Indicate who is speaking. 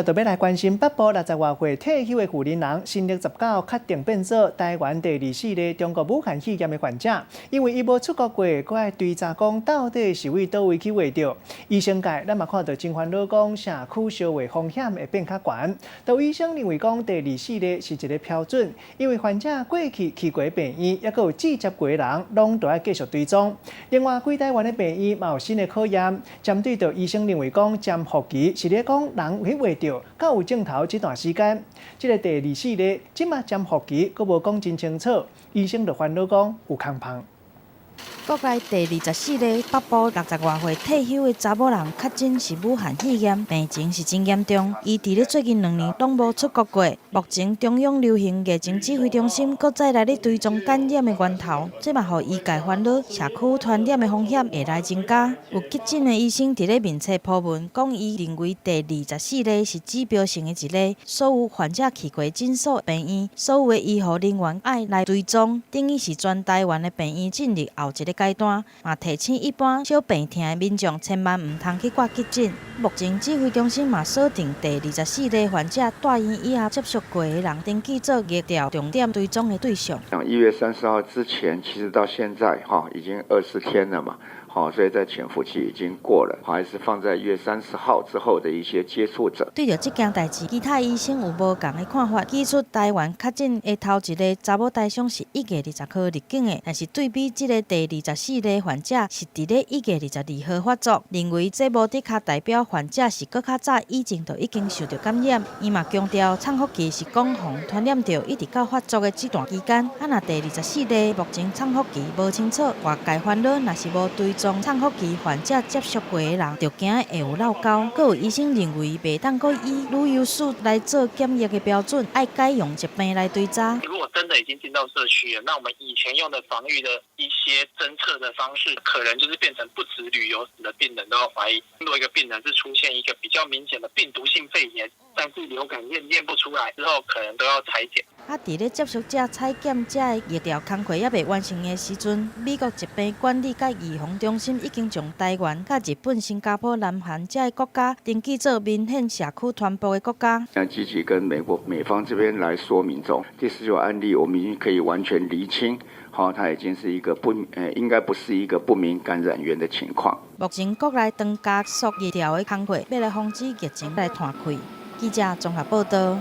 Speaker 1: 特别来关心北部60多岁退休的妇人人，新历19确定变做台湾第24例中国武汉肺炎的患者，因为伊无出国过，佫爱追查讲到底是为倒位去画着。医生界咱嘛看到真烦恼，讲社区烧化风险会变较悬。有医生认为讲第24例是一个标准，因为患者过去过病院，也佫有直接过的人，拢都要继续追踪。另外，规台湾的病院嘛有新的考验，针对着医生认为讲潜伏期是咧讲人会画着。到有镜头这段时间，这个第24例，即马潜伏期佫无讲真清楚，医生就烦恼讲有空棚。
Speaker 2: 国内第24例北部60多岁退休的查某人确诊是武汉肺炎，病情是真严重。伊伫咧最近2年拢无出国过。目前中央流行疫情指挥中心搁再来咧追踪感染的源头，这嘛互医界烦恼，社区传染的风险会来增加。有急诊的医生伫咧面册铺文，讲伊认为第24例是指标性的一例，所有患者去过诊所、病院，所有的医护人员爱来追踪，等于是全台湾的病院进入后一个阶段，嘛提醒一般小病痛的民众千万唔通去挂急诊。目前指挥中心嘛锁定第24例患者住院以下接触过的人，登记做疫调重点追踪的对象。
Speaker 3: 像1月30号之前，其实到现在已经20天了嘛。所以在潜伏期已经过了，还是放在1月30号之后的一些接触者。
Speaker 2: 对着这件代志，其他医生有无同的看法？指出台湾确诊的头一个查某台商是1月20号入境的，但是对比这个第24例患者是伫咧1月22号发作，认为这无的确代表患者是搁较早以前就已经受到感染。伊嘛强调，潜伏期是讲防传染着一直到发作的这段期间。若第24例目前潜伏期无清楚，外界烦恼若是无追踪潜伏期患者接触过的人，就惊会有漏交。阁有医生认为，袂当阁以旅游数来做检疫的标准，爱改用疾病来追查。
Speaker 4: 如果真的已经进到社区了，那我们以前用的防御的一些侦测的方式，可能就是变成不止旅游史的病人都要怀疑。如果一个病人是出现一个比较明显的病毒性肺炎，但是流感验不出来之后，可能都要采检。
Speaker 2: 伫咧接触者采检者的疫调工作还未完成的时阵，美国疾病管理甲预防中心已经将台湾、甲日本、新加坡、南韩这些国家登记做明显社区传播的国家。
Speaker 3: 积极跟美方这边来说明中，第19案例我们已经可以完全厘清，它已经是一个应该不是一个不明感染源的情况。
Speaker 2: 目前国内当加速疫调的工作，要来防止疫情来传开。记者综合报道。